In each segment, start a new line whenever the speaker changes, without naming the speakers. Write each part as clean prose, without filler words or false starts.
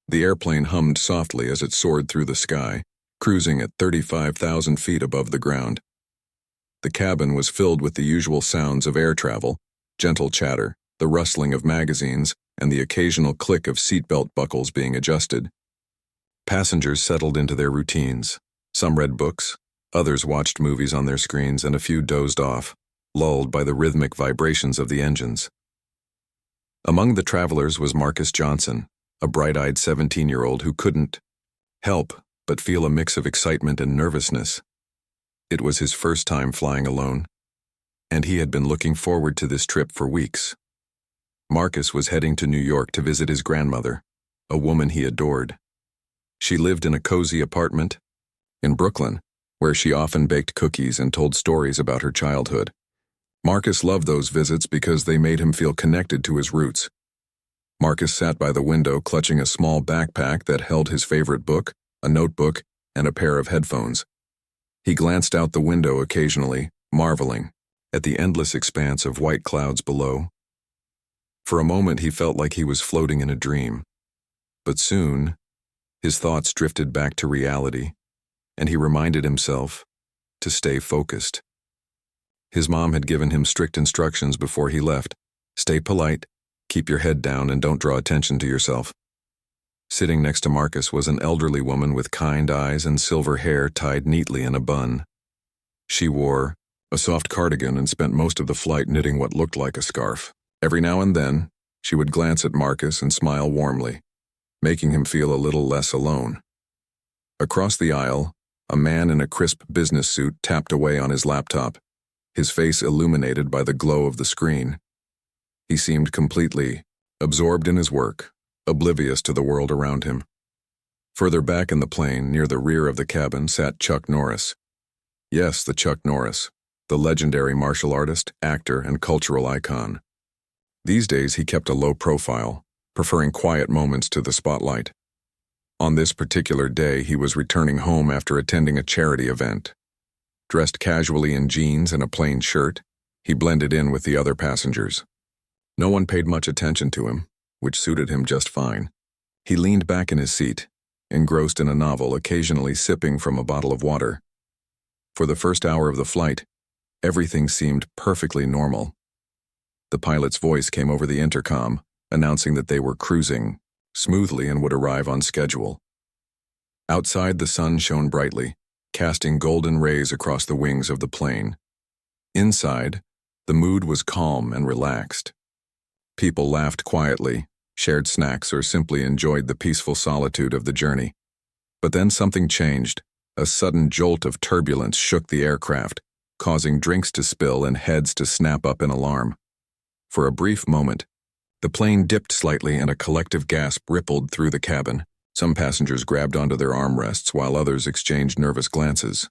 The airplane hummed softly as it soared through the sky, cruising at 35,000 feet above the ground. The cabin was filled with the usual sounds of air travel, gentle chatter, the rustling of magazines, and the occasional click of seatbelt buckles being adjusted. Passengers settled into their routines. Some read books, others watched movies on their screens, and a few dozed off, lulled by the rhythmic vibrations of the engines. Among the travelers was Marcus Johnson, a bright-eyed 17-year-old who couldn't help but feel a mix of excitement and nervousness. It was his first time flying alone, and he had been looking forward to this trip for weeks. Marcus was heading to New York to visit his grandmother, a woman he adored. She lived in a cozy apartment in Brooklyn, where she often baked cookies and told stories about her childhood. Marcus loved those visits because they made him feel connected to his roots. Marcus sat by the window clutching a small backpack that held his favorite book, a notebook, and a pair of headphones. He glanced out the window occasionally, marveling at the endless expanse of white clouds below. For a moment he felt like he was floating in a dream. But soon, his thoughts drifted back to reality, and he reminded himself to stay focused. His mom had given him strict instructions before he left. Stay polite, keep your head down, and don't draw attention to yourself. Sitting next to Marcus was an elderly woman with kind eyes and silver hair tied neatly in a bun. She wore a soft cardigan and spent most of the flight knitting what looked like a scarf. Every now and then, she would glance at Marcus and smile warmly, making him feel a little less alone. Across the aisle, a man in a crisp business suit tapped away on his laptop, his face illuminated by the glow of the screen. He seemed completely absorbed in his work, oblivious to the world around him. Further back in the plane, near the rear of the cabin, sat Chuck Norris. Yes, the Chuck Norris, the legendary martial artist, actor, and cultural icon. These days he kept a low profile, preferring quiet moments to the spotlight. On this particular day, he was returning home after attending a charity event. Dressed casually in jeans and a plain shirt, he blended in with the other passengers. No one paid much attention to him, which suited him just fine. He leaned back in his seat, engrossed in a novel, occasionally sipping from a bottle of water. For the first hour of the flight, everything seemed perfectly normal. The pilot's voice came over the intercom, announcing that they were cruising smoothly and would arrive on schedule. Outside, the sun shone brightly, casting golden rays across the wings of the plane. Inside, the mood was calm and relaxed. People laughed quietly, shared snacks, or simply enjoyed the peaceful solitude of the journey. But then something changed. A sudden jolt of turbulence shook the aircraft, causing drinks to spill and heads to snap up in alarm. For a brief moment, the plane dipped slightly and a collective gasp rippled through the cabin. Some passengers grabbed onto their armrests while others exchanged nervous glances.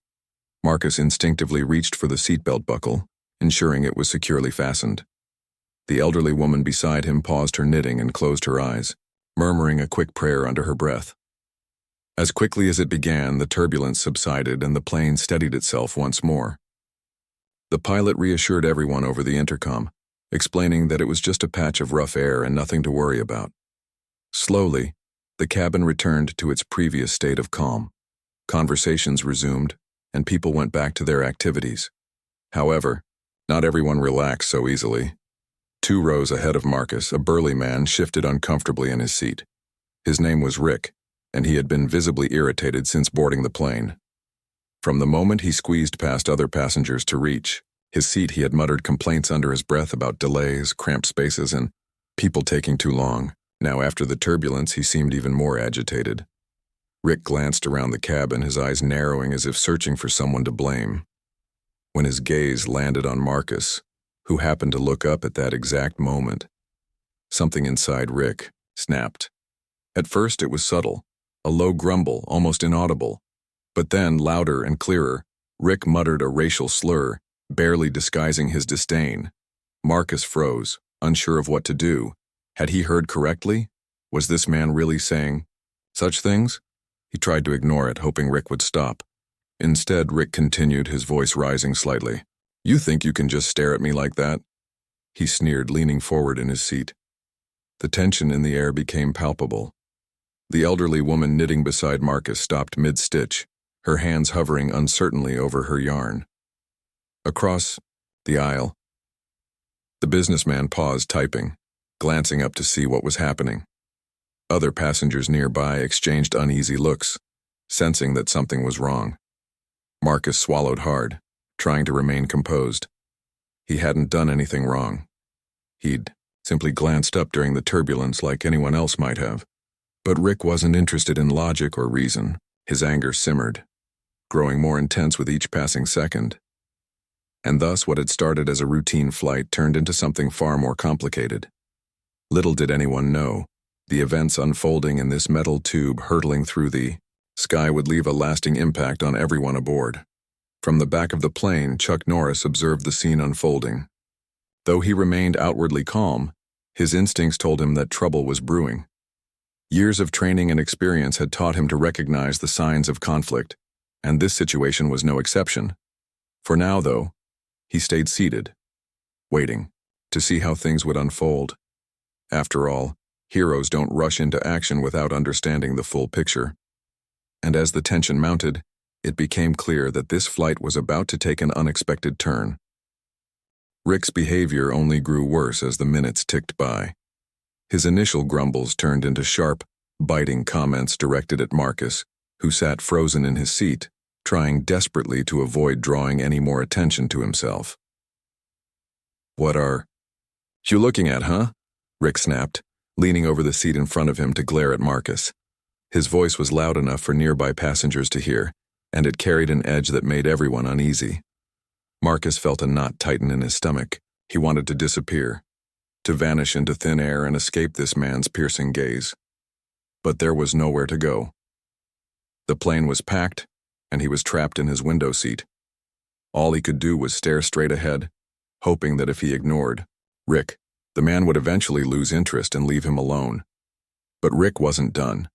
Marcus instinctively reached for the seatbelt buckle, ensuring it was securely fastened. The elderly woman beside him paused her knitting and closed her eyes, murmuring a quick prayer under her breath. As quickly as it began, the turbulence subsided and the plane steadied itself once more. The pilot reassured everyone over the intercom, explaining that it was just a patch of rough air and nothing to worry about. Slowly, the cabin returned to its previous state of calm. Conversations resumed, and people went back to their activities. However, not everyone relaxed so easily. 2 rows ahead of Marcus, a burly man shifted uncomfortably in his seat. His name was Rick, and he had been visibly irritated since boarding the plane. From the moment he squeezed past other passengers to reach his seat, he had muttered complaints under his breath about delays, cramped spaces, and people taking too long. Now, after the turbulence, he seemed even more agitated. Rick glanced around the cabin, his eyes narrowing as if searching for someone to blame. When his gaze landed on Marcus, who happened to look up at that exact moment, something inside Rick snapped. At first it was subtle, a low grumble, almost inaudible. But then, louder and clearer, Rick muttered a racial slur, barely disguising his disdain. Marcus froze, unsure of what to do. Had he heard correctly? Was this man really saying such things? He tried to ignore it, hoping Rick would stop. Instead, Rick continued, his voice rising slightly. "You think you can just stare at me like that?" He sneered, leaning forward in his seat. The tension in the air became palpable. The elderly woman knitting beside Marcus stopped mid-stitch, her hands hovering uncertainly over her yarn. Across the aisle, the businessman paused typing, glancing up to see what was happening. Other passengers nearby exchanged uneasy looks, sensing that something was wrong. Marcus swallowed hard, trying to remain composed. He hadn't done anything wrong. He'd simply glanced up during the turbulence like anyone else might have. But Rick wasn't interested in logic or reason. His anger simmered, growing more intense with each passing second. And thus what had started as a routine flight turned into something far more complicated. Little did anyone know, the events unfolding in this metal tube hurtling through the sky would leave a lasting impact on everyone aboard. From the back of the plane, Chuck Norris observed the scene unfolding. Though he remained outwardly calm, his instincts told him that trouble was brewing. Years of training and experience had taught him to recognize the signs of conflict, and this situation was no exception. For now, though, he stayed seated, waiting to see how things would unfold. After all, heroes don't rush into action without understanding the full picture. And as the tension mounted, it became clear that this flight was about to take an unexpected turn. Rick's behavior only grew worse as the minutes ticked by. His initial grumbles turned into sharp, biting comments directed at Marcus, who sat frozen in his seat, trying desperately to avoid drawing any more attention to himself. "What are you looking at, huh?" Rick snapped, leaning over the seat in front of him to glare at Marcus. His voice was loud enough for nearby passengers to hear, and it carried an edge that made everyone uneasy. Marcus felt a knot tighten in his stomach. He wanted to disappear, to vanish into thin air and escape this man's piercing gaze. But there was nowhere to go. The plane was packed, and he was trapped in his window seat. All he could do was stare straight ahead, hoping that if he ignored Rick, the man would eventually lose interest and leave him alone. But Rick wasn't done.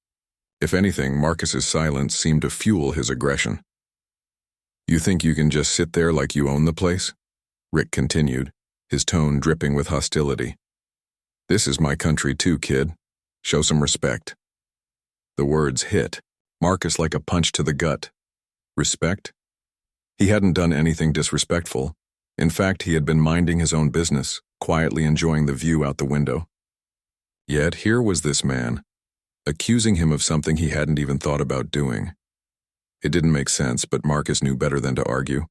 If anything, Marcus's silence seemed to fuel his aggression. "You think you can just sit there like you own the place?" Rick continued, his tone dripping with hostility. "This is my country too, kid. Show some respect." The words hit Marcus like a punch to the gut. Respect? He hadn't done anything disrespectful. In fact, he had been minding his own business, quietly enjoying the view out the window. Yet here was this man, accusing him of something he hadn't even thought about doing. It didn't make sense, but Marcus knew better than to argue.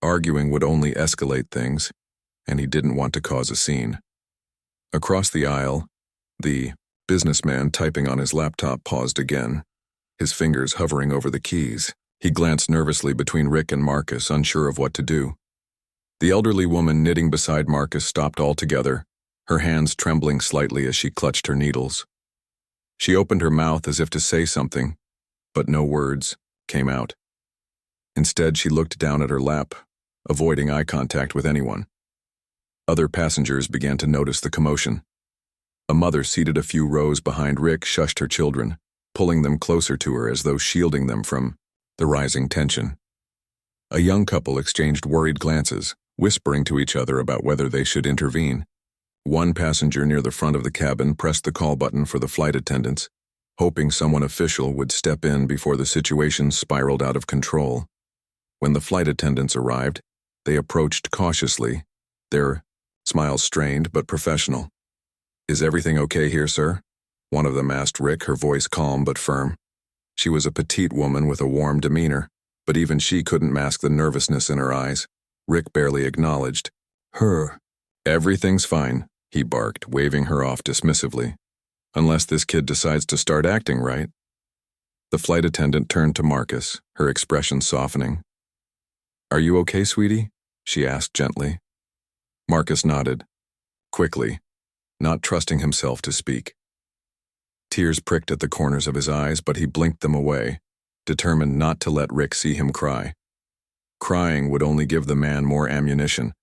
Arguing would only escalate things, and he didn't want to cause a scene. Across the aisle, the businessman typing on his laptop paused again, his fingers hovering over the keys. He glanced nervously between Rick and Marcus, unsure of what to do. The elderly woman knitting beside Marcus stopped altogether, her hands trembling slightly as she clutched her needles. She opened her mouth as if to say something, but no words came out. Instead, she looked down at her lap, avoiding eye contact with anyone. Other passengers began to notice the commotion. A mother seated a few rows behind Rick shushed her children, pulling them closer to her as though shielding them from the rising tension. A young couple exchanged worried glances, whispering to each other about whether they should intervene. One passenger near the front of the cabin pressed the call button for the flight attendants, hoping someone official would step in before the situation spiraled out of control. When the flight attendants arrived, they approached cautiously, their smiles strained but professional. "Is everything okay here, sir?" one of them asked Rick, her voice calm but firm. She was a petite woman with a warm demeanor, but even she couldn't mask the nervousness in her eyes. Rick barely acknowledged her. "Everything's fine," he barked, waving her off dismissively. "Unless this kid decides to start acting right." The flight attendant turned to Marcus, her expression softening. "Are you okay, sweetie?" she asked gently. Marcus nodded, quickly, not trusting himself to speak. Tears pricked at the corners of his eyes, but he blinked them away, determined not to let Rick see him cry. Crying would only give the man more ammunition,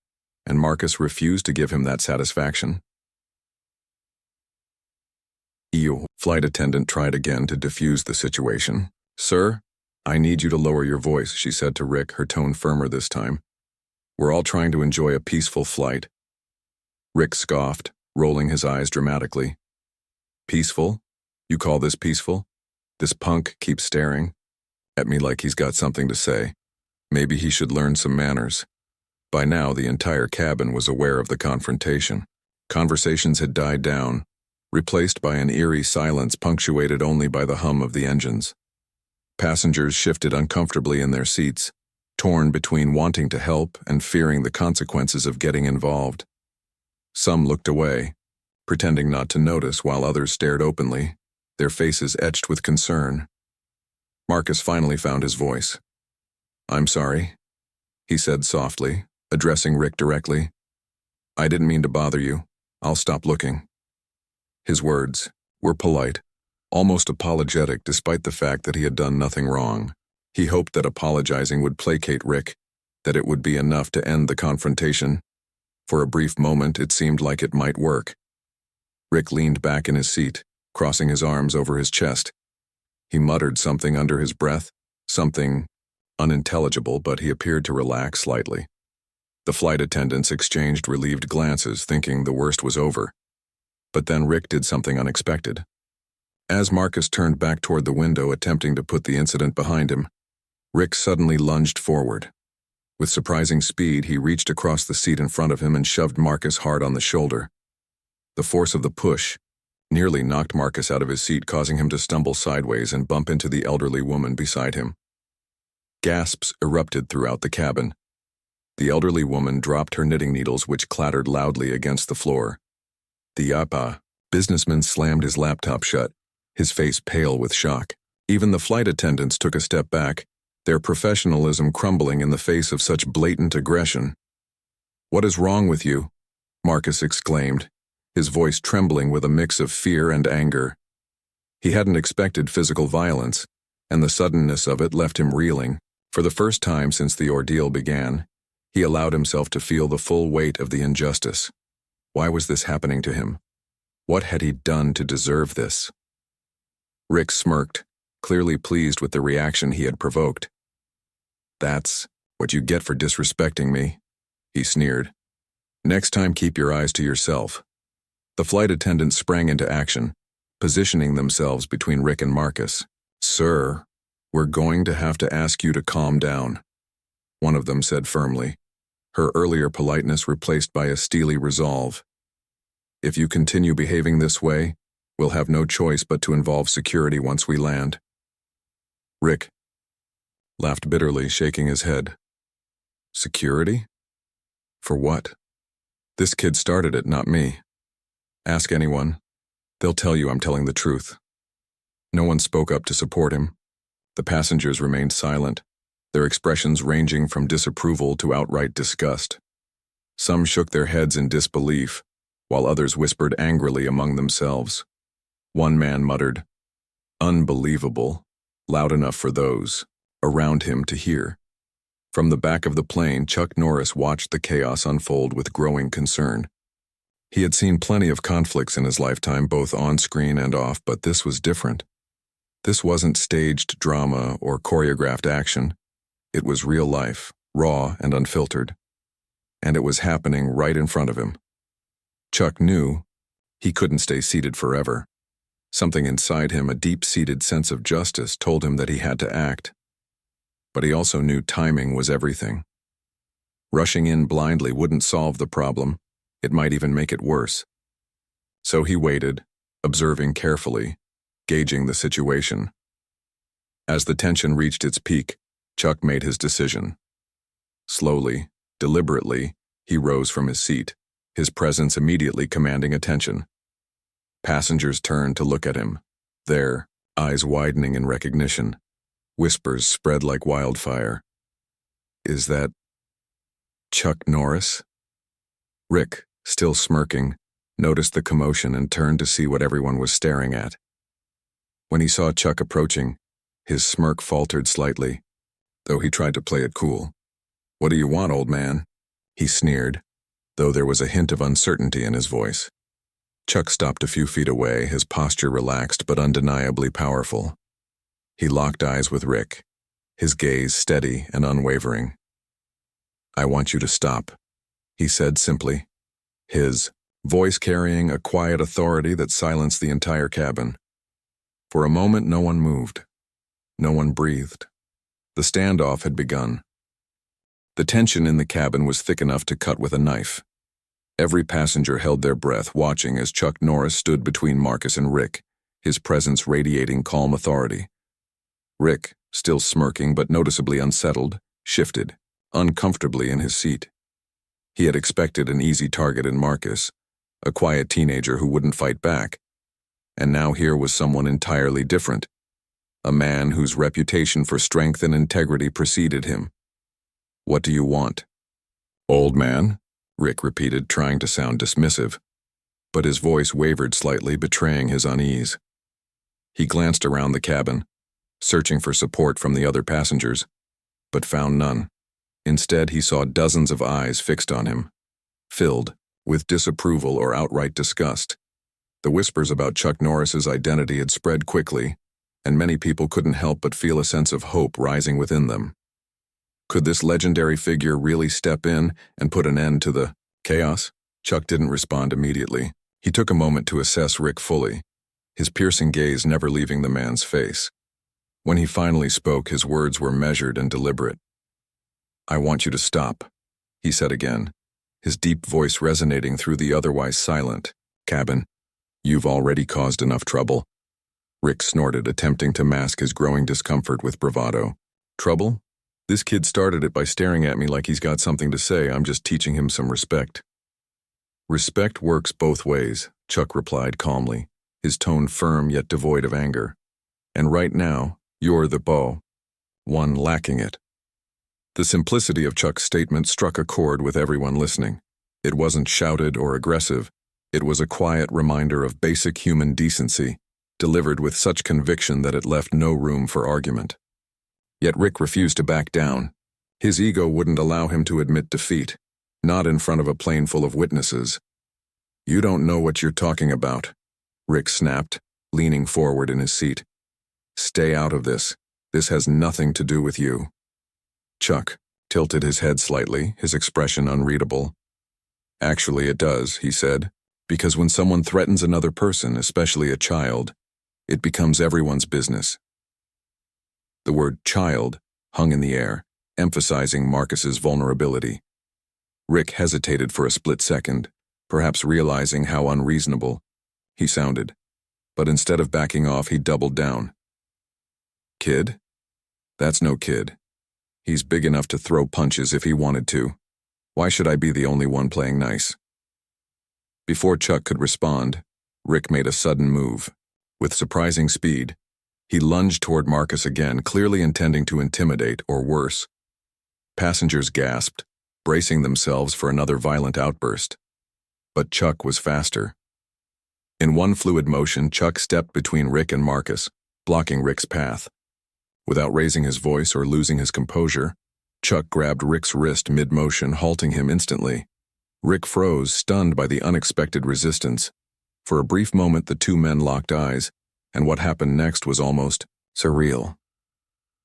and Marcus refused to give him that satisfaction. Flight attendant tried again to defuse the situation. "Sir, I need you to lower your voice," she said to Rick, her tone firmer this time. "We're all trying to enjoy a peaceful flight." Rick scoffed, rolling his eyes dramatically. "Peaceful? You call this peaceful? This punk keeps staring at me like he's got something to say. Maybe he should learn some manners. By now, the entire cabin was aware of the confrontation. Conversations had died down, replaced by an eerie silence punctuated only by the hum of the engines. Passengers shifted uncomfortably in their seats, torn between wanting to help and fearing the consequences of getting involved. Some looked away, pretending not to notice, while others stared openly, their faces etched with concern. Marcus finally found his voice. "I'm sorry," he said softly, addressing Rick directly. "I didn't mean to bother you. I'll stop looking." His words were polite, almost apologetic, despite the fact that he had done nothing wrong. He hoped that apologizing would placate Rick, that it would be enough to end the confrontation. For a brief moment, it seemed like it might work. Rick leaned back in his seat, crossing his arms over his chest. He muttered something under his breath, something unintelligible, but he appeared to relax slightly. The flight attendants exchanged relieved glances, thinking the worst was over. But then Rick did something unexpected. As Marcus turned back toward the window, attempting to put the incident behind him, Rick suddenly lunged forward. With surprising speed, he reached across the seat in front of him and shoved Marcus hard on the shoulder. The force of the push nearly knocked Marcus out of his seat, causing him to stumble sideways and bump into the elderly woman beside him. Gasps erupted throughout the cabin. The elderly woman dropped her knitting needles, which clattered loudly against the floor. The Yapa businessman slammed his laptop shut, his face pale with shock. Even the flight attendants took a step back, their professionalism crumbling in the face of such blatant aggression. "What is wrong with you?" Marcus exclaimed, his voice trembling with a mix of fear and anger. He hadn't expected physical violence, and the suddenness of it left him reeling. For the first time since the ordeal began, he allowed himself to feel the full weight of the injustice. Why was this happening to him? What had he done to deserve this? Rick smirked, clearly pleased with the reaction he had provoked. "That's what you get for disrespecting me," he sneered. "Next time, keep your eyes to yourself." The flight attendants sprang into action, positioning themselves between Rick and Marcus. "Sir, we're going to have to ask you to calm down," one of them said firmly, her earlier politeness replaced by a steely resolve. "If you continue behaving this way, we'll have no choice but to involve security once we land." Rick laughed bitterly, shaking his head. "Security? For what? This kid started it, not me. Ask anyone. They'll tell you I'm telling the truth." No one spoke up to support him. The passengers remained silent, their expressions ranging from disapproval to outright disgust. Some shook their heads in disbelief, while others whispered angrily among themselves. One man muttered, "Unbelievable," loud enough for those around him to hear. From the back of the plane, Chuck Norris watched the chaos unfold with growing concern. He had seen plenty of conflicts in his lifetime, both on-screen and off, but this was different. This wasn't staged drama or choreographed action. It was real life, raw and unfiltered. And it was happening right in front of him. Chuck knew he couldn't stay seated forever. Something inside him, a deep-seated sense of justice, told him that he had to act. But he also knew timing was everything. Rushing in blindly wouldn't solve the problem. It might even make it worse. So he waited, observing carefully, gauging the situation. As the tension reached its peak, Chuck made his decision. Slowly, deliberately, he rose from his seat, his presence immediately commanding attention. Passengers turned to look at him, their eyes widening in recognition. Whispers spread like wildfire. "Is that Chuck Norris?" Rick, still smirking, noticed the commotion and turned to see what everyone was staring at. When he saw Chuck approaching, his smirk faltered slightly, though he tried to play it cool. "What do you want, old man?" he sneered, though there was a hint of uncertainty in his voice. Chuck stopped a few feet away, his posture relaxed but undeniably powerful. He locked eyes with Rick, his gaze steady and unwavering. "I want you to stop," he said simply, his voice carrying a quiet authority that silenced the entire cabin. For a moment, no one moved. No one breathed. The standoff had begun. The tension in the cabin was thick enough to cut with a knife. Every passenger held their breath, watching as Chuck Norris stood between Marcus and Rick, his presence radiating calm authority. Rick, still smirking but noticeably unsettled, shifted, uncomfortably in his seat. He had expected an easy target in Marcus, a quiet teenager who wouldn't fight back. And now here was someone entirely different, a man whose reputation for strength and integrity preceded him. "What do you want?" "Old man," Rick repeated, trying to sound dismissive, but his voice wavered slightly, betraying his unease. He glanced around the cabin, searching for support from the other passengers, but found none. Instead, he saw dozens of eyes fixed on him, filled with disapproval or outright disgust. The whispers about Chuck Norris's identity had spread quickly, and many people couldn't help but feel a sense of hope rising within them. Could this legendary figure really step in and put an end to the chaos? Chuck didn't respond immediately. He took a moment to assess Rick fully, his piercing gaze never leaving the man's face. When he finally spoke, his words were measured and deliberate. "I want you to stop," he said again, his deep voice resonating through the otherwise silent cabin. "You've already caused enough trouble." Rick snorted, attempting to mask his growing discomfort with bravado. "Trouble? This kid started it by staring at me like he's got something to say. I'm just teaching him some respect." "Respect works both ways," Chuck replied calmly, his tone firm yet devoid of anger. "And right now, you're the one lacking it." The simplicity of Chuck's statement struck a chord with everyone listening. It wasn't shouted or aggressive. It was a quiet reminder of basic human decency, delivered with such conviction that it left no room for argument. Yet Rick refused to back down. His ego wouldn't allow him to admit defeat, not in front of a plane full of witnesses. "You don't know what you're talking about," Rick snapped, leaning forward in his seat. "Stay out of this. This has nothing to do with you." Chuck tilted his head slightly, his expression unreadable. "Actually, it does," he said, "because when someone threatens another person, especially a child, it becomes everyone's business." The word child hung in the air, emphasizing Marcus's vulnerability. Rick hesitated for a split second, perhaps realizing how unreasonable he sounded. But instead of backing off, he doubled down. "Kid? That's no kid. He's big enough to throw punches if he wanted to. Why should I be the only one playing nice?" Before Chuck could respond, Rick made a sudden move. With surprising speed, he lunged toward Marcus again, clearly intending to intimidate or worse. Passengers gasped, bracing themselves for another violent outburst. But Chuck was faster. In one fluid motion, Chuck stepped between Rick and Marcus, blocking Rick's path. Without raising his voice or losing his composure, Chuck grabbed Rick's wrist mid-motion, halting him instantly. Rick froze, stunned by the unexpected resistance. For a brief moment, the two men locked eyes, and what happened next was almost surreal.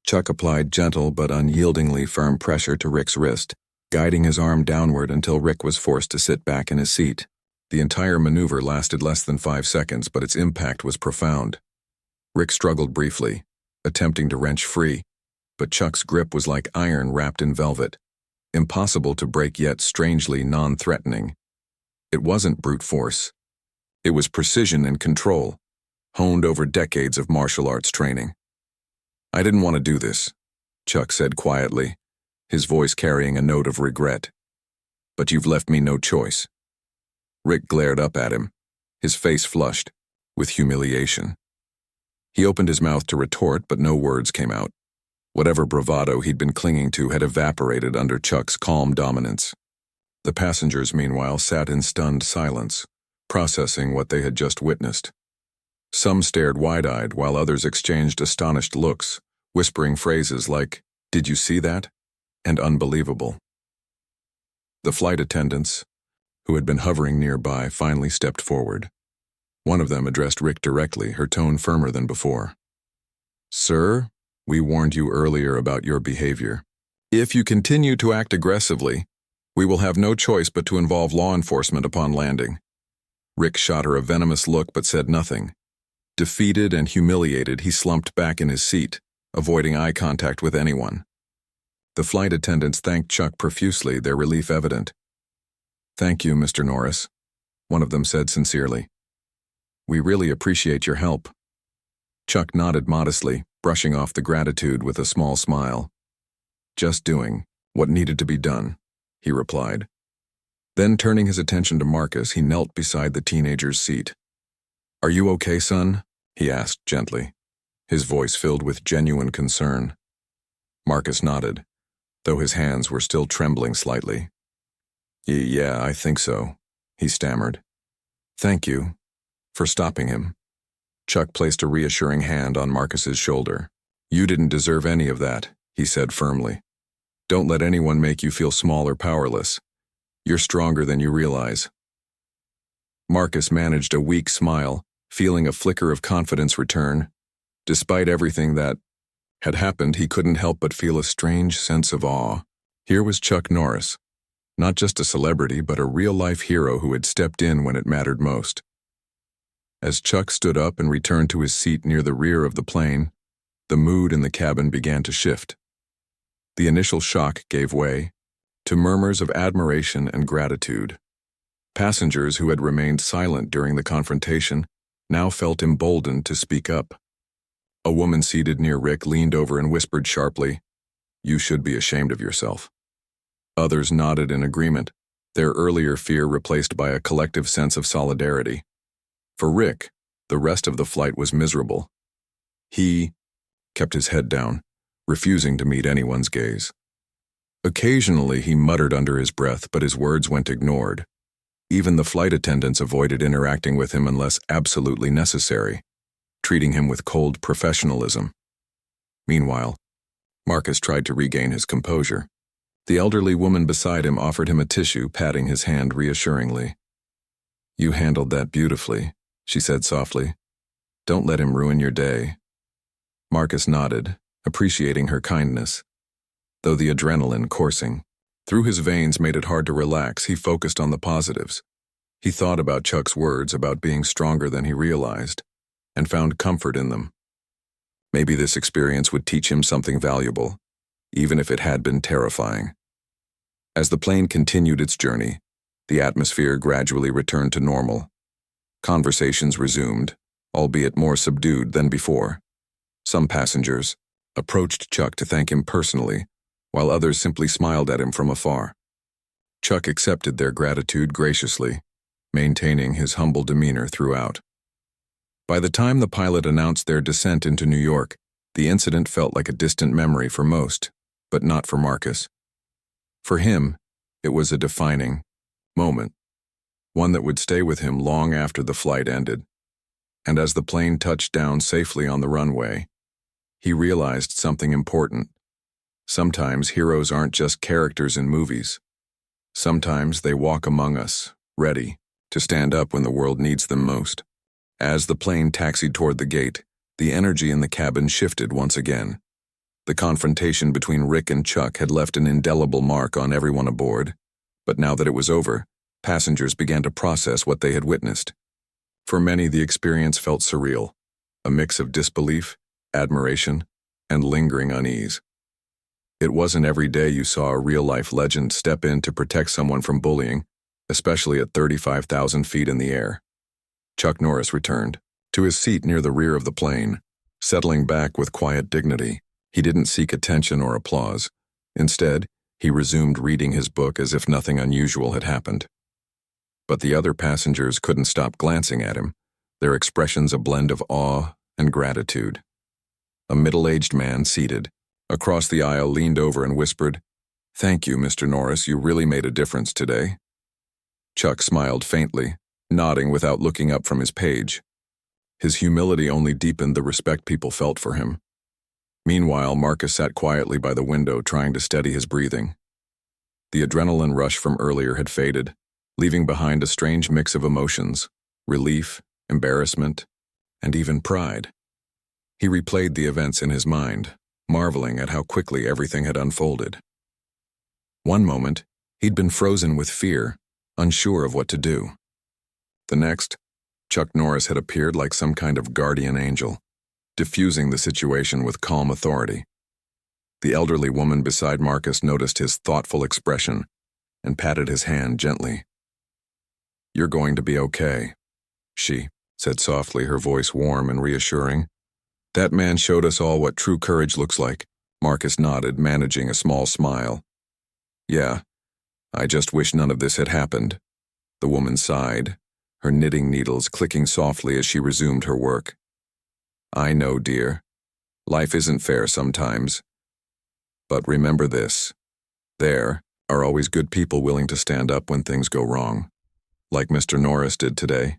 Chuck applied gentle but unyieldingly firm pressure to Rick's wrist, guiding his arm downward until Rick was forced to sit back in his seat. The entire maneuver lasted less than 5 seconds, but its impact was profound. Rick struggled briefly, attempting to wrench free, but Chuck's grip was like iron wrapped in velvet, impossible to break yet strangely non-threatening. It wasn't brute force. It was precision and control, honed over decades of martial arts training. "I didn't want to do this," Chuck said quietly, his voice carrying a note of regret. "But you've left me no choice." Rick glared up at him, his face flushed with humiliation. He opened his mouth to retort, but no words came out. Whatever bravado he'd been clinging to had evaporated under Chuck's calm dominance. The passengers, meanwhile, sat in stunned silence, processing what they had just witnessed. Some stared wide-eyed, while others exchanged astonished looks, whispering phrases like, "Did you see that?" and "unbelievable." The flight attendants, who had been hovering nearby, finally stepped forward. One of them addressed Rick directly, her tone firmer than before. "Sir, we warned you earlier about your behavior. If you continue to act aggressively, we will have no choice but to involve law enforcement upon landing." Rick shot her a venomous look but said nothing. Defeated and humiliated, he slumped back in his seat, avoiding eye contact with anyone. The flight attendants thanked Chuck profusely, their relief evident. "Thank you, Mr. Norris," one of them said sincerely. "We really appreciate your help." Chuck nodded modestly, brushing off the gratitude with a small smile. "Just doing what needed to be done," he replied. Then, turning his attention to Marcus, he knelt beside the teenager's seat. "Are you okay, son?" he asked gently, his voice filled with genuine concern. Marcus nodded, though his hands were still trembling slightly. "Yeah, I think so," he stammered. "Thank you for stopping him." Chuck placed a reassuring hand on Marcus's shoulder. "You didn't deserve any of that," he said firmly. "Don't let anyone make you feel small or powerless. You're stronger than you realize." Marcus managed a weak smile, feeling a flicker of confidence return. Despite everything that had happened, he couldn't help but feel a strange sense of awe. Here was Chuck Norris, not just a celebrity, but a real-life hero who had stepped in when it mattered most. As Chuck stood up and returned to his seat near the rear of the plane, the mood in the cabin began to shift. The initial shock gave way to murmurs of admiration and gratitude. Passengers who had remained silent during the confrontation now felt emboldened to speak up. A woman seated near Rick leaned over and whispered sharply, "You should be ashamed of yourself." Others nodded in agreement, their earlier fear replaced by a collective sense of solidarity. For Rick, the rest of the flight was miserable. He kept his head down, refusing to meet anyone's gaze. Occasionally he muttered under his breath, but his words went ignored. Even the flight attendants avoided interacting with him unless absolutely necessary, treating him with cold professionalism. Meanwhile, Marcus tried to regain his composure. The elderly woman beside him offered him a tissue, patting his hand reassuringly. "You handled that beautifully," she said softly. "Don't let him ruin your day." Marcus nodded, appreciating her kindness. Though the adrenaline coursing through his veins made it hard to relax, he focused on the positives. He thought about Chuck's words about being stronger than he realized, and found comfort in them. Maybe this experience would teach him something valuable, even if it had been terrifying. As the plane continued its journey, the atmosphere gradually returned to normal. Conversations resumed, albeit more subdued than before. Some passengers approached Chuck to thank him personally, while others simply smiled at him from afar. Chuck accepted their gratitude graciously, maintaining his humble demeanor throughout. By the time the pilot announced their descent into New York, the incident felt like a distant memory for most, but not for Marcus. For him, it was a defining moment, one that would stay with him long after the flight ended. And as the plane touched down safely on the runway, he realized something important. Sometimes heroes aren't just characters in movies. Sometimes they walk among us, ready to stand up when the world needs them most. As the plane taxied toward the gate, the energy in the cabin shifted once again. The confrontation between Rick and Chuck had left an indelible mark on everyone aboard, but now that it was over, passengers began to process what they had witnessed. For many, the experience felt surreal, a mix of disbelief, admiration, and lingering unease. It wasn't every day you saw a real-life legend step in to protect someone from bullying, especially at 35,000 feet in the air. Chuck Norris returned to his seat near the rear of the plane, settling back with quiet dignity. He didn't seek attention or applause. Instead, he resumed reading his book as if nothing unusual had happened. But the other passengers couldn't stop glancing at him, their expressions a blend of awe and gratitude. A middle-aged man seated across the aisle leaned over and whispered, "Thank you, Mr. Norris, you really made a difference today." Chuck smiled faintly, nodding without looking up from his page. His humility only deepened the respect people felt for him. Meanwhile, Marcus sat quietly by the window trying to steady his breathing. The adrenaline rush from earlier had faded, leaving behind a strange mix of emotions, relief, embarrassment, and even pride. He replayed the events in his mind, marveling at how quickly everything had unfolded. One moment, he'd been frozen with fear, unsure of what to do. The next, Chuck Norris had appeared like some kind of guardian angel, diffusing the situation with calm authority. The elderly woman beside Marcus noticed his thoughtful expression and patted his hand gently. "You're going to be okay," she said softly, her voice warm and reassuring. "That man showed us all what true courage looks like." Marcus nodded, managing a small smile. "Yeah, I just wish none of this had happened." The woman sighed, her knitting needles clicking softly as she resumed her work. "I know, dear. Life isn't fair sometimes. But remember this. There are always good people willing to stand up when things go wrong, like Mr. Norris did today."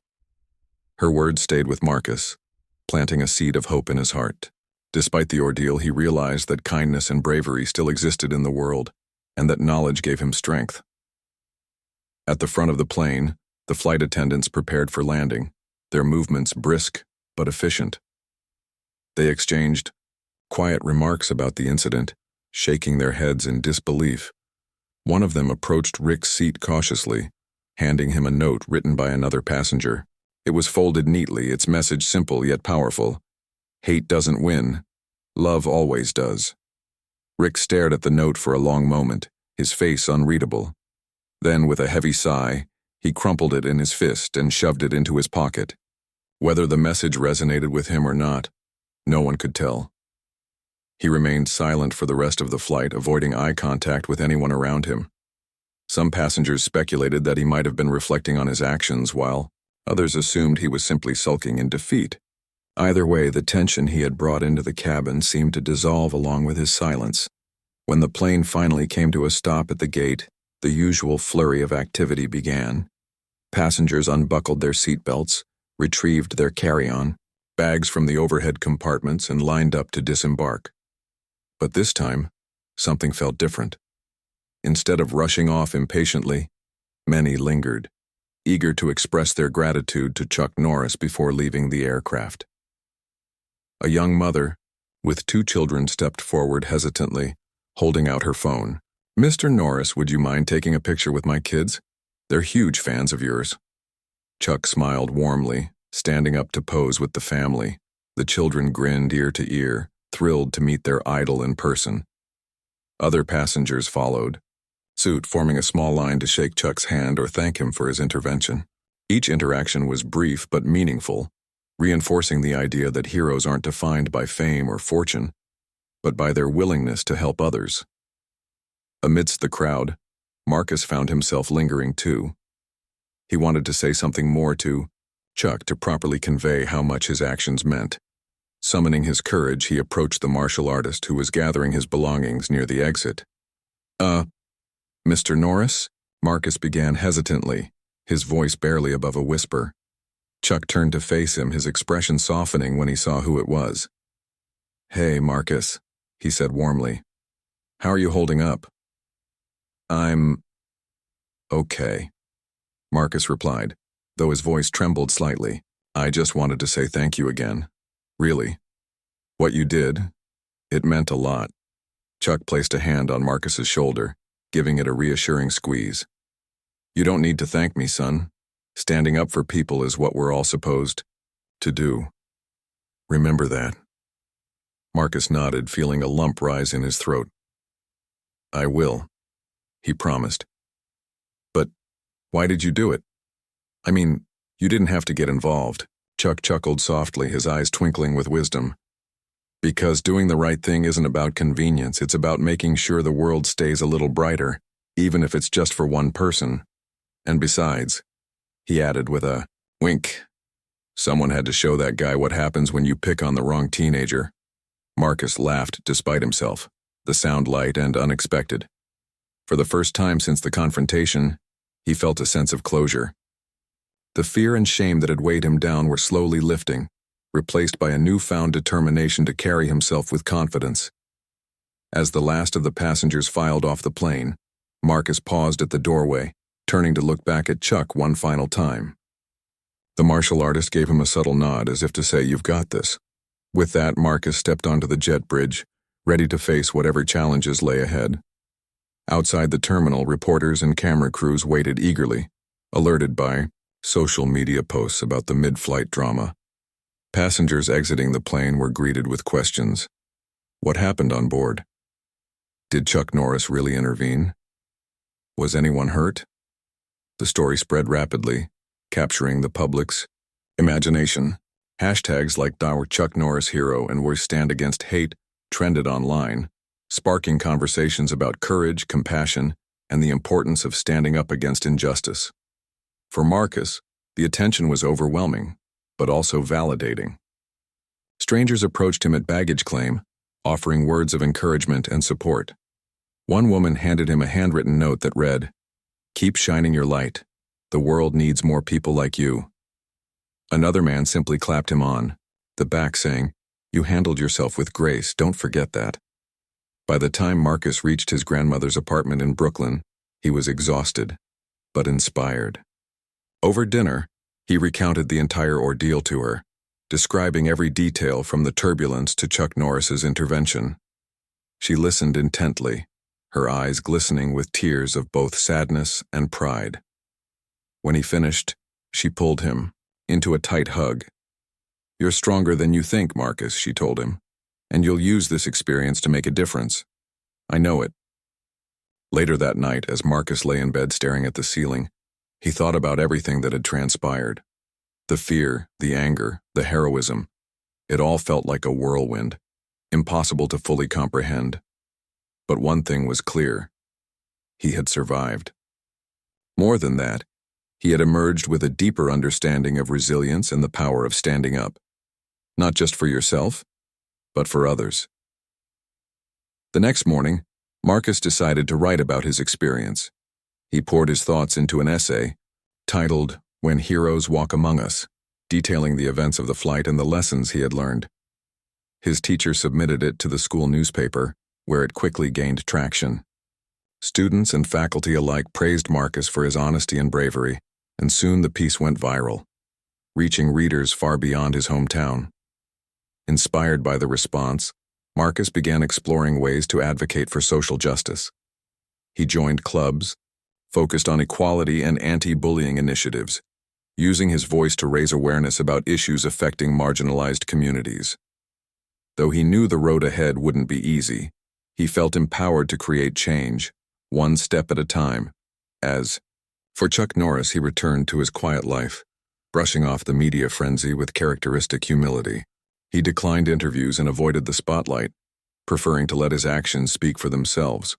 Her words stayed with Marcus, planting a seed of hope in his heart. Despite the ordeal, he realized that kindness and bravery still existed in the world, and that knowledge gave him strength. At the front of the plane, the flight attendants prepared for landing, their movements brisk but efficient. They exchanged quiet remarks about the incident, shaking their heads in disbelief. One of them approached Rick's seat cautiously, handing him a note written by another passenger. It was folded neatly, its message simple yet powerful. "Hate doesn't win. Love always does." Rick stared at the note for a long moment, his face unreadable. Then, with a heavy sigh, he crumpled it in his fist and shoved it into his pocket. Whether the message resonated with him or not, no one could tell. He remained silent for the rest of the flight, avoiding eye contact with anyone around him. Some passengers speculated that he might have been reflecting on his actions, while others assumed he was simply sulking in defeat. Either way, the tension he had brought into the cabin seemed to dissolve along with his silence. When the plane finally came to a stop at the gate, the usual flurry of activity began. Passengers unbuckled their seatbelts, retrieved their carry-on, bags from the overhead compartments, and lined up to disembark. But this time, something felt different. Instead of rushing off impatiently, many lingered, eager to express their gratitude to Chuck Norris before leaving the aircraft. A young mother, with 2 children, stepped forward hesitantly, holding out her phone. "Mr. Norris, would you mind taking a picture with my kids? They're huge fans of yours." Chuck smiled warmly, standing up to pose with the family. The children grinned ear to ear, thrilled to meet their idol in person. Other passengers followed suit, forming a small line to shake Chuck's hand or thank him for his intervention. Each interaction was brief but meaningful, reinforcing the idea that heroes aren't defined by fame or fortune, but by their willingness to help others. Amidst the crowd, Marcus found himself lingering too. He wanted to say something more to Chuck to properly convey how much his actions meant. Summoning his courage, he approached the martial artist who was gathering his belongings near the exit. Mr. Norris?" Marcus began hesitantly, his voice barely above a whisper. Chuck turned to face him, his expression softening when he saw who it was. "Hey, Marcus," he said warmly. "How are you holding up?" "I'm okay," Marcus replied, though his voice trembled slightly. "I just wanted to say thank you again. Really. What you did, it meant a lot." Chuck placed a hand on Marcus's shoulder, giving it a reassuring squeeze. "You don't need to thank me, son. Standing up for people is what we're all supposed to do. Remember that." Marcus nodded, feeling a lump rise in his throat. "I will," he promised. "But why did you do it? I mean, you didn't have to get involved." Chuck chuckled softly, his eyes twinkling with wisdom. "Because doing the right thing isn't about convenience, it's about making sure the world stays a little brighter, even if it's just for one person. And besides," he added with a wink, "someone had to show that guy what happens when you pick on the wrong teenager." Marcus laughed despite himself, the sound light and unexpected. For the first time since the confrontation, he felt a sense of closure. The fear and shame that had weighed him down were slowly lifting, replaced by a newfound determination to carry himself with confidence. As the last of the passengers filed off the plane, Marcus paused at the doorway, turning to look back at Chuck one final time. The martial artist gave him a subtle nod as if to say, "You've got this." With that, Marcus stepped onto the jet bridge, ready to face whatever challenges lay ahead. Outside the terminal, reporters and camera crews waited eagerly, alerted by social media posts about the mid-flight drama. Passengers exiting the plane were greeted with questions. What happened on board? Did Chuck Norris really intervene? Was anyone hurt? The story spread rapidly, capturing the public's imagination. Hashtags like "Our Chuck Norris hero" and "We stand against hate" trended online, sparking conversations about courage, compassion, and the importance of standing up against injustice. For Marcus, the attention was overwhelming, but also validating. Strangers approached him at baggage claim, offering words of encouragement and support. One woman handed him a handwritten note that read, "Keep shining your light. The world needs more people like you." Another man simply clapped him on the back, saying, "You handled yourself with grace, don't forget that." By the time Marcus reached his grandmother's apartment in Brooklyn, he was exhausted, but inspired. Over dinner, he recounted the entire ordeal to her, describing every detail from the turbulence to Chuck Norris's intervention. She listened intently, her eyes glistening with tears of both sadness and pride. When he finished, she pulled him into a tight hug. "You're stronger than you think, Marcus," she told him, "and you'll use this experience to make a difference. I know it." Later that night, as Marcus lay in bed staring at the ceiling, he thought about everything that had transpired. The fear, the anger, the heroism. It all felt like a whirlwind, impossible to fully comprehend. But one thing was clear. He had survived. More than that, he had emerged with a deeper understanding of resilience and the power of standing up. Not just for yourself, but for others. The next morning, Marcus decided to write about his experience. He poured his thoughts into an essay, titled "When Heroes Walk Among Us," detailing the events of the flight and the lessons he had learned. His teacher submitted it to the school newspaper, where it quickly gained traction. Students and faculty alike praised Marcus for his honesty and bravery, and soon the piece went viral, reaching readers far beyond his hometown. Inspired by the response, Marcus began exploring ways to advocate for social justice. He joined clubs, focused on equality and anti-bullying initiatives, using his voice to raise awareness about issues affecting marginalized communities. Though he knew the road ahead wouldn't be easy, he felt empowered to create change, one step at a time. For Chuck Norris, he returned to his quiet life, brushing off the media frenzy with characteristic humility. He declined interviews and avoided the spotlight, preferring to let his actions speak for themselves.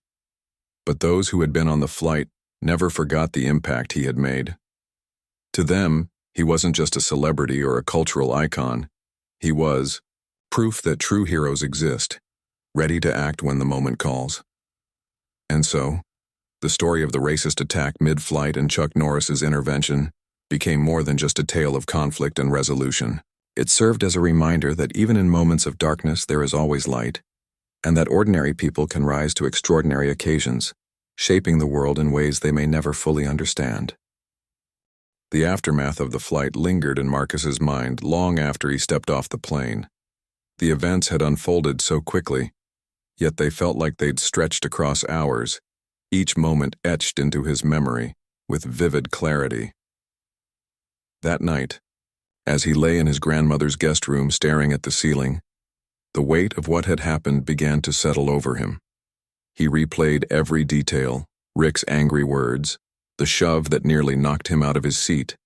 But those who had been on the flight never forgot the impact he had made. To them, he wasn't just a celebrity or a cultural icon. He was proof that true heroes exist, ready to act when the moment calls. And so, the story of the racist attack mid-flight and Chuck Norris's intervention became more than just a tale of conflict and resolution. It served as a reminder that even in moments of darkness there is always light, and that ordinary people can rise to extraordinary occasions, shaping the world in ways they may never fully understand. The aftermath of the flight lingered in Marcus's mind long after he stepped off the plane. The events had unfolded so quickly, yet they felt like they'd stretched across hours, each moment etched into his memory with vivid clarity. That night, as he lay in his grandmother's guest room staring at the ceiling, the weight of what had happened began to settle over him. He replayed every detail, Rick's angry words, the shove that nearly knocked him out of his seat,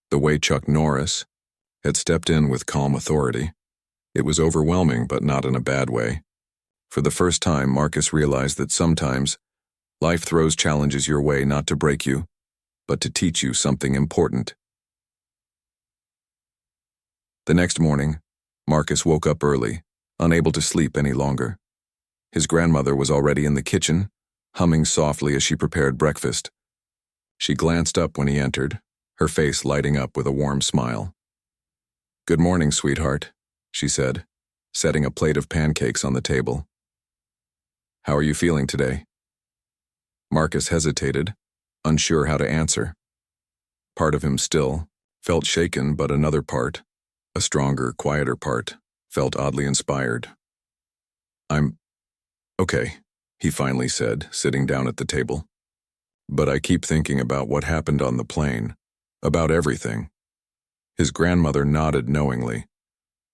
the way Chuck Norris had stepped in with calm authority. It was overwhelming, but not in a bad way. For the first time, Marcus realized that sometimes life throws challenges your way not to break you, but to teach you something important. The next morning, Marcus woke up early, unable to sleep any longer. His grandmother was already in the kitchen, humming softly as she prepared breakfast. She glanced up when he entered, her face lighting up with a warm smile. "Good morning, sweetheart," she said, setting a plate of pancakes on the table. "How are you feeling today?" Marcus hesitated, unsure how to answer. Part of him still felt shaken, but another part, a stronger, quieter part, felt oddly inspired. "I'm okay," he finally said, sitting down at the table. "But I keep thinking about what happened on the plane. About everything. His grandmother nodded knowingly.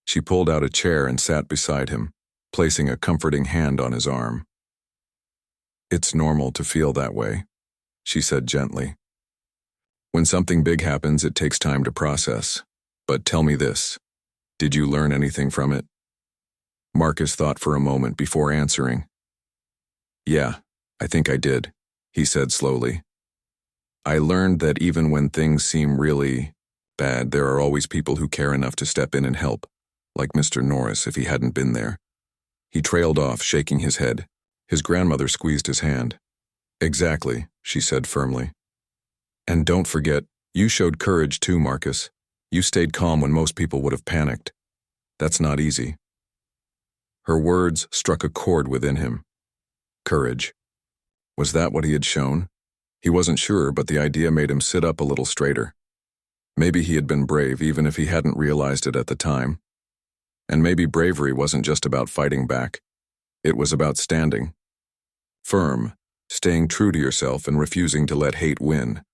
She pulled out a chair and sat beside him, placing a comforting hand on his arm. "It's normal to feel that way," she said gently. "When something big happens, it takes time to process. But tell me this, did you learn anything from it?" Marcus thought for a moment before answering. "Yeah, I think I did," he said slowly. "I learned that even when things seem really bad, there are always people who care enough to step in and help, like Mr. Norris if he hadn't been there." He trailed off, shaking his head. His grandmother squeezed his hand. "Exactly," she said firmly. "And don't forget, you showed courage too, Marcus. You stayed calm when most people would have panicked. That's not easy." Her words struck a chord within him. Courage. Was that what he had shown? He wasn't sure, but the idea made him sit up a little straighter. Maybe he had been brave even if he hadn't realized it at the time. And maybe bravery wasn't just about fighting back. It was about standing. Firm, staying true to yourself and refusing to let hate win.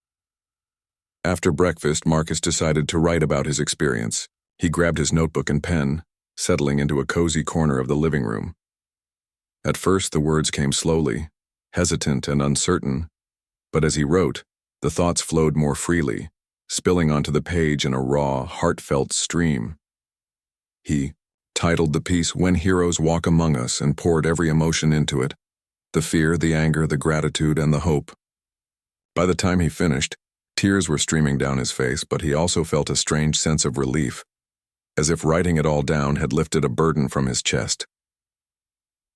After breakfast, Marcus decided to write about his experience. He grabbed his notebook and pen, settling into a cozy corner of the living room. At first, the words came slowly, hesitant and uncertain, but as he wrote, the thoughts flowed more freely, spilling onto the page in a raw, heartfelt stream. He titled the piece "When Heroes Walk Among Us" and poured every emotion into it, the fear, the anger, the gratitude, and the hope. By the time he finished, tears were streaming down his face, but he also felt a strange sense of relief, as if writing it all down had lifted a burden from his chest.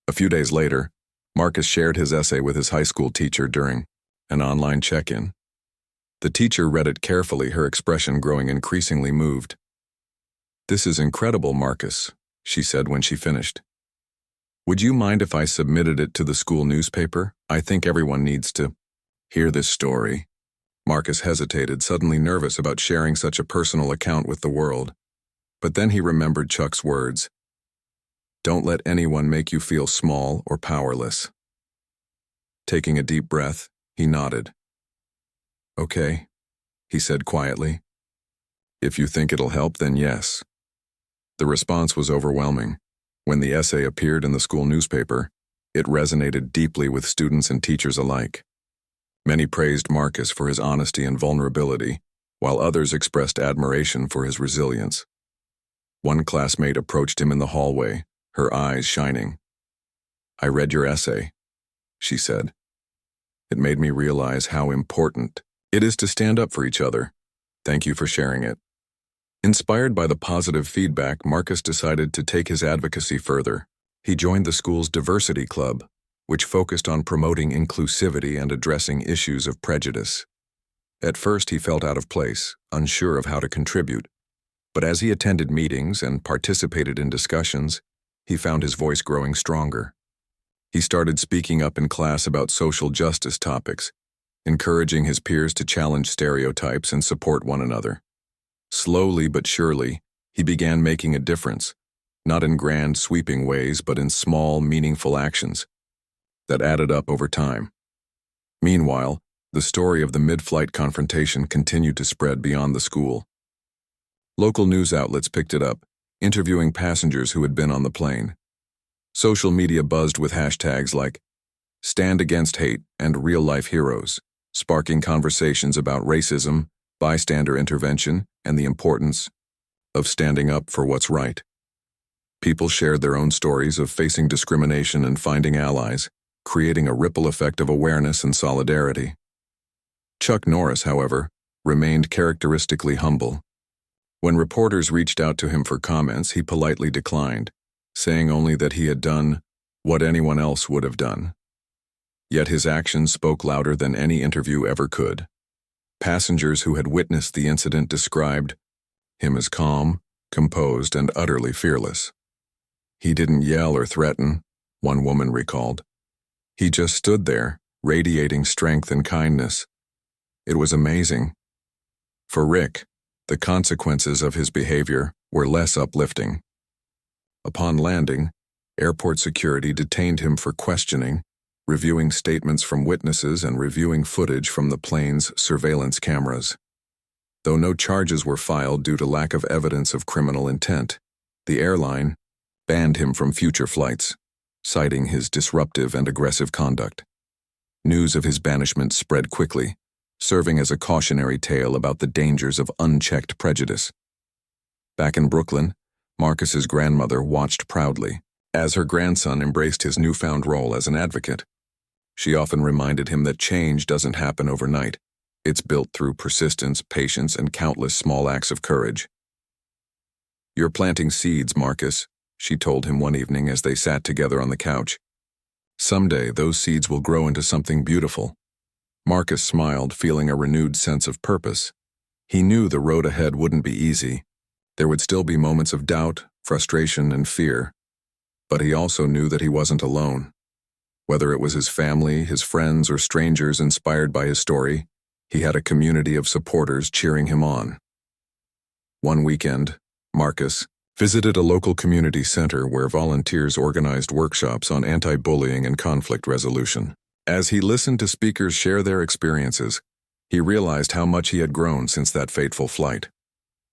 A few days later, Marcus shared his essay with his high school teacher during an online check-in. The teacher read it carefully, her expression growing increasingly moved. "This is incredible, Marcus," she said when she finished. "Would you mind if I submitted it to the school newspaper? I think everyone needs to hear this story." Marcus hesitated, suddenly nervous about sharing such a personal account with the world. But then he remembered Chuck's words. "Don't let anyone make you feel small or powerless." Taking a deep breath, he nodded. "Okay," he said quietly. "If you think it'll help, then yes." The response was overwhelming. When the essay appeared in the school newspaper, it resonated deeply with students and teachers alike. Many praised Marcus for his honesty and vulnerability, while others expressed admiration for his resilience. One classmate approached him in the hallway, her eyes shining. "I read your essay," she said. "It made me realize how important it is to stand up for each other. Thank you for sharing it." Inspired by the positive feedback, Marcus decided to take his advocacy further. He joined the school's diversity club, which focused on promoting inclusivity and addressing issues of prejudice. At first, he felt out of place, unsure of how to contribute. But as he attended meetings and participated in discussions, he found his voice growing stronger. He started speaking up in class about social justice topics, encouraging his peers to challenge stereotypes and support one another. Slowly but surely, he began making a difference, not in grand, sweeping ways, but in small, meaningful actions that added up over time. Meanwhile, the story of the mid-flight confrontation continued to spread beyond the school. Local news outlets picked it up, interviewing passengers who had been on the plane. Social media buzzed with hashtags like "Stand Against Hate" and "Real Life Heroes," sparking conversations about racism, bystander intervention, and the importance of standing up for what's right. People shared their own stories of facing discrimination and finding allies, creating a ripple effect of awareness and solidarity. Chuck Norris, however, remained characteristically humble. When reporters reached out to him for comments, he politely declined, saying only that he had done what anyone else would have done. Yet his actions spoke louder than any interview ever could. Passengers who had witnessed the incident described him as calm, composed, and utterly fearless. "He didn't yell or threaten," one woman recalled. "He just stood there, radiating strength and kindness. It was amazing." For Rick, the consequences of his behavior were less uplifting. Upon landing, airport security detained him for questioning, reviewing statements from witnesses and reviewing footage from the plane's surveillance cameras. Though no charges were filed due to lack of evidence of criminal intent, the airline banned him from future flights, citing his disruptive and aggressive conduct. News of his banishment spread quickly, serving as a cautionary tale about the dangers of unchecked prejudice. Back in Brooklyn, Marcus's grandmother watched proudly as her grandson embraced his newfound role as an advocate. She often reminded him that change doesn't happen overnight. It's built through persistence, patience, and countless small acts of courage. "You're planting seeds, Marcus," she told him one evening as they sat together on the couch. "Someday, those seeds will grow into something beautiful." Marcus smiled, feeling a renewed sense of purpose. He knew the road ahead wouldn't be easy. There would still be moments of doubt, frustration, and fear. But he also knew that he wasn't alone. Whether it was his family, his friends, or strangers inspired by his story, he had a community of supporters cheering him on. One weekend, Marcus visited a local community center where volunteers organized workshops on anti-bullying and conflict resolution. As he listened to speakers share their experiences, he realized how much he had grown since that fateful flight.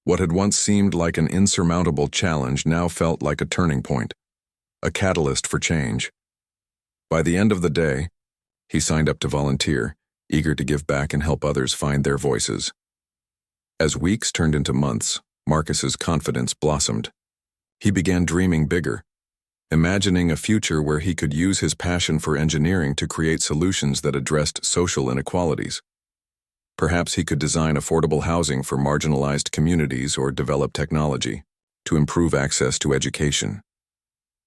What had once seemed like an insurmountable challenge now felt like a turning point, a catalyst for change. By the end of the day, he signed up to volunteer, eager to give back and help others find their voices. As weeks turned into months, Marcus's confidence blossomed. He began dreaming bigger, imagining a future where he could use his passion for engineering to create solutions that addressed social inequalities. Perhaps he could design affordable housing for marginalized communities or develop technology to improve access to education.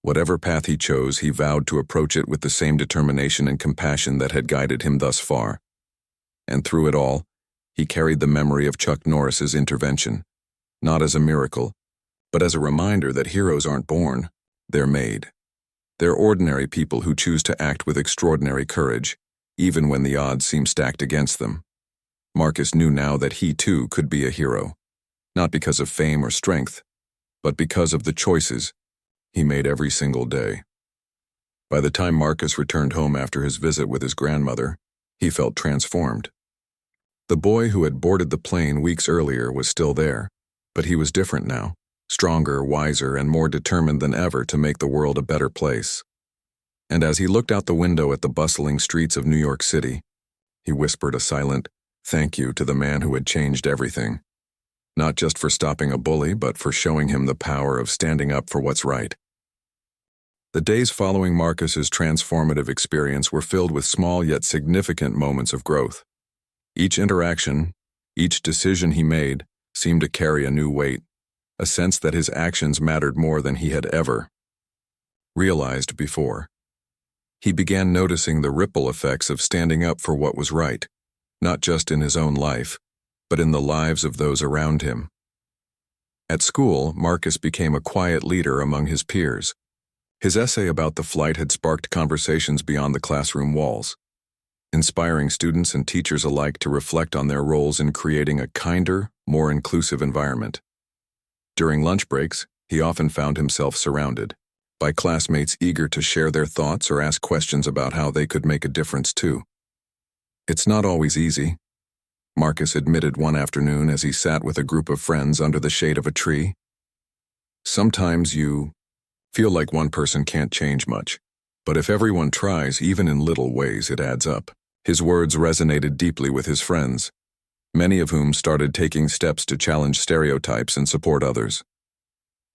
Whatever path he chose, he vowed to approach it with the same determination and compassion that had guided him thus far. And through it all, he carried the memory of Chuck Norris's intervention, not as a miracle, but as a reminder that heroes aren't born, they're made. They're ordinary people who choose to act with extraordinary courage, even when the odds seem stacked against them. Marcus knew now that he too could be a hero, not because of fame or strength, but because of the choices he made every single day. By the time Marcus returned home after his visit with his grandmother, he felt transformed. The boy who had boarded the plane weeks earlier was still there, but he was different now, stronger, wiser, and more determined than ever to make the world a better place. And as he looked out the window at the bustling streets of New York City, he whispered a silent thank you to the man who had changed everything. Not just for stopping a bully, but for showing him the power of standing up for what's right. The days following Marcus's transformative experience were filled with small yet significant moments of growth. Each interaction, each decision he made, seemed to carry a new weight, a sense that his actions mattered more than he had ever realized before. He began noticing the ripple effects of standing up for what was right, not just in his own life, but in the lives of those around him. At school, Marcus became a quiet leader among his peers. His essay about the flight had sparked conversations beyond the classroom walls, inspiring students and teachers alike to reflect on their roles in creating a kinder, more inclusive environment. During lunch breaks, he often found himself surrounded by classmates eager to share their thoughts or ask questions about how they could make a difference too. "It's not always easy," Marcus admitted one afternoon as he sat with a group of friends under the shade of a tree. "Sometimes you feel like one person can't change much, but if everyone tries, even in little ways, it adds up." His words resonated deeply with his friends, many of whom started taking steps to challenge stereotypes and support others.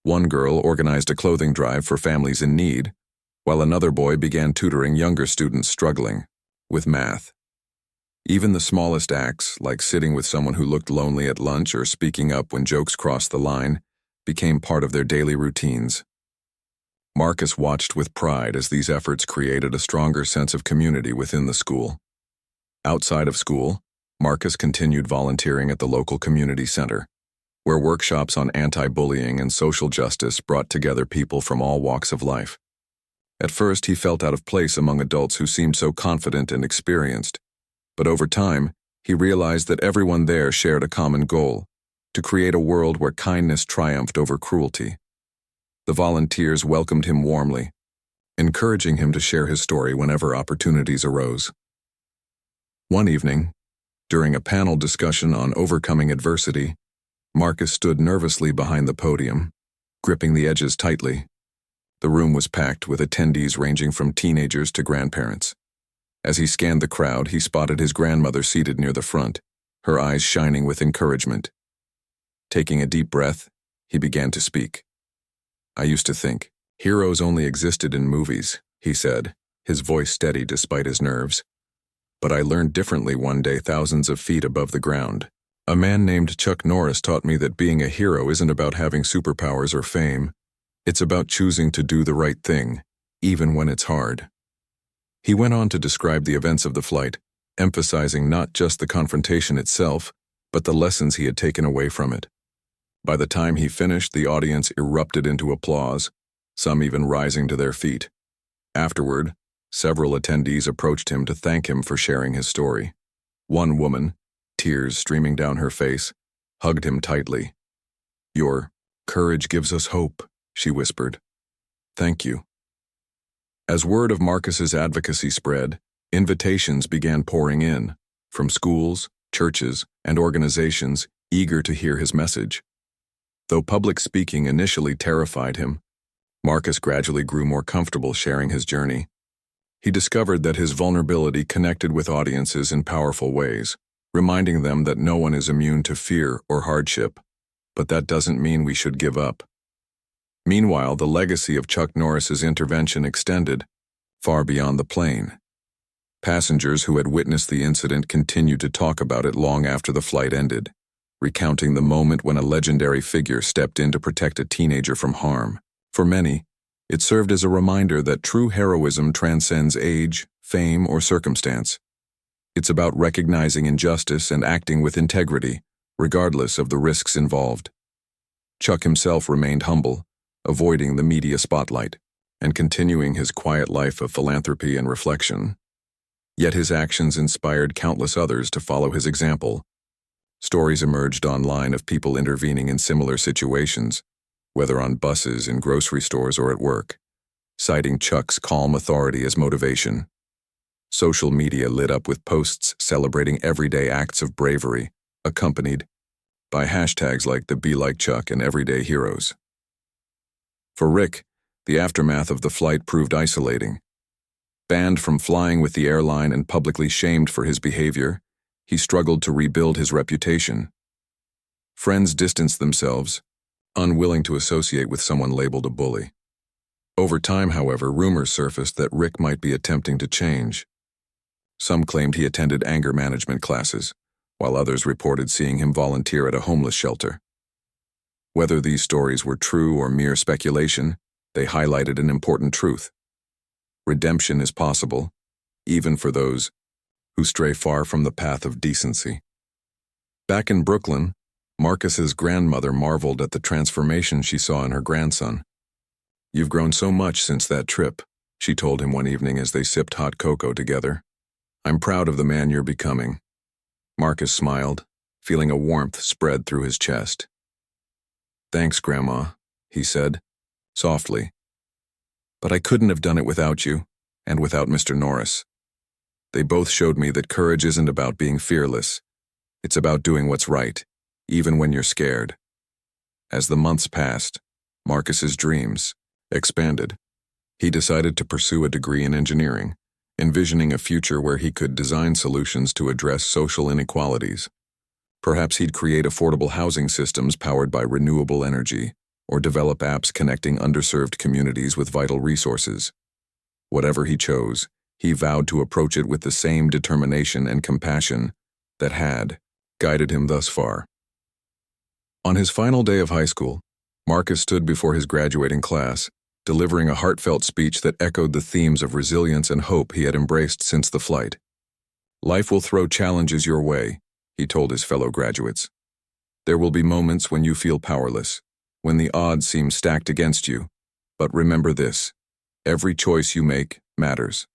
One girl organized a clothing drive for families in need, while another boy began tutoring younger students struggling with math. Even the smallest acts, like sitting with someone who looked lonely at lunch or speaking up when jokes crossed the line, became part of their daily routines. Marcus watched with pride as these efforts created a stronger sense of community within the school. Outside of school, Marcus continued volunteering at the local community center, where workshops on anti-bullying and social justice brought together people from all walks of life. At first, he felt out of place among adults who seemed so confident and experienced, but over time, he realized that everyone there shared a common goal: to create a world where kindness triumphed over cruelty. The volunteers welcomed him warmly, encouraging him to share his story whenever opportunities arose. One evening, During a panel discussion on overcoming adversity, Marcus stood nervously behind the podium, gripping the edges tightly. The room was packed with attendees ranging from teenagers to grandparents. As he scanned the crowd, he spotted his grandmother seated near the front, her eyes shining with encouragement. Taking a deep breath, he began to speak. "I used to think heroes only existed in movies," he said, his voice steady despite his nerves. "But I learned differently one day thousands of feet above the ground. A man named Chuck Norris taught me that being a hero isn't about having superpowers or fame. It's about choosing to do the right thing, even when it's hard." He went on to describe the events of the flight, emphasizing not just the confrontation itself, but the lessons he had taken away from it. By the time he finished, the audience erupted into applause, some even rising to their feet. Afterward, several attendees approached him to thank him for sharing his story. One woman, tears streaming down her face, hugged him tightly. "Your courage gives us hope," she whispered. "Thank you." As word of Marcus's advocacy spread, invitations began pouring in, from schools, churches, and organizations eager to hear his message. Though public speaking initially terrified him, Marcus gradually grew more comfortable sharing his journey. He discovered that his vulnerability connected with audiences in powerful ways, reminding them that no one is immune to fear or hardship, but that doesn't mean we should give up. Meanwhile, the legacy of Chuck Norris's intervention extended far beyond the plane. Passengers who had witnessed the incident continued to talk about it long after the flight ended, recounting the moment when a legendary figure stepped in to protect a teenager from harm. For many, it served as a reminder that true heroism transcends age, fame, or circumstance. It's about recognizing injustice and acting with integrity, regardless of the risks involved. Chuck himself remained humble, avoiding the media spotlight, and continuing his quiet life of philanthropy and reflection. Yet his actions inspired countless others to follow his example. Stories emerged online of people intervening in similar situations, whether on buses, in grocery stores, or at work, citing Chuck's calm authority as motivation. Social media lit up with posts celebrating everyday acts of bravery, accompanied by hashtags like the Be Like Chuck and Everyday Heroes. For Rick, the aftermath of the flight proved isolating. Banned from flying with the airline and publicly shamed for his behavior, he struggled to rebuild his reputation. Friends distanced themselves, unwilling to associate with someone labeled a bully. Over time, however, rumors surfaced that Rick might be attempting to change. Some claimed he attended anger management classes, while others reported seeing him volunteer at a homeless shelter. Whether these stories were true or mere speculation, they highlighted an important truth. Redemption is possible, even for those who stray far from the path of decency. Back in Brooklyn, Marcus's grandmother marveled at the transformation she saw in her grandson. "You've grown so much since that trip," she told him one evening as they sipped hot cocoa together. "I'm proud of the man you're becoming." Marcus smiled, feeling a warmth spread through his chest. "Thanks, Grandma," he said, softly. "But I couldn't have done it without you, and without Mr. Norris. They both showed me that courage isn't about being fearless. It's about doing what's right, even when you're scared." As the months passed, Marcus's dreams expanded. He decided to pursue a degree in engineering, envisioning a future where he could design solutions to address social inequalities. Perhaps he'd create affordable housing systems powered by renewable energy, or develop apps connecting underserved communities with vital resources. Whatever he chose, he vowed to approach it with the same determination and compassion that had guided him thus far. On his final day of high school, Marcus stood before his graduating class, delivering a heartfelt speech that echoed the themes of resilience and hope he had embraced since the flight. "Life will throw challenges your way," he told his fellow graduates. "There will be moments when you feel powerless, when the odds seem stacked against you. But remember this: every choice you make matters.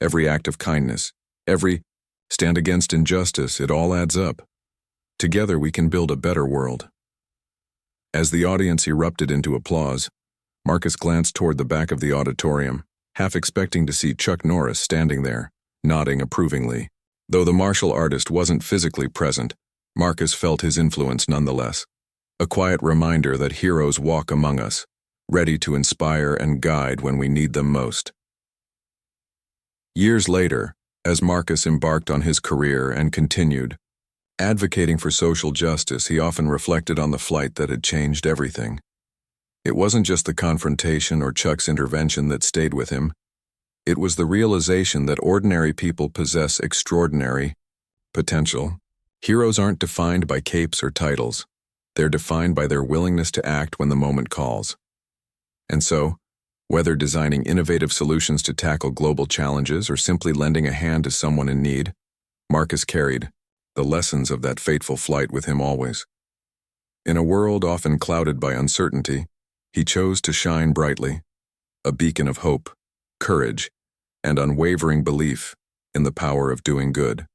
Every act of kindness, every stand against injustice, it all adds up. Together we can build a better world." As the audience erupted into applause, Marcus glanced toward the back of the auditorium, half expecting to see Chuck Norris standing there, nodding approvingly. Though the martial artist wasn't physically present, Marcus felt his influence nonetheless. A quiet reminder that heroes walk among us, ready to inspire and guide when we need them most. Years later, as Marcus embarked on his career and continued advocating for social justice, he often reflected on the flight that had changed everything. It wasn't just the confrontation or Chuck's intervention that stayed with him. It was the realization that ordinary people possess extraordinary potential. Heroes aren't defined by capes or titles. They're defined by their willingness to act when the moment calls. And so, whether designing innovative solutions to tackle global challenges or simply lending a hand to someone in need, Marcus carried the lessons of that fateful flight with him always. In a world often clouded by uncertainty, he chose to shine brightly, a beacon of hope, courage, and unwavering belief in the power of doing good.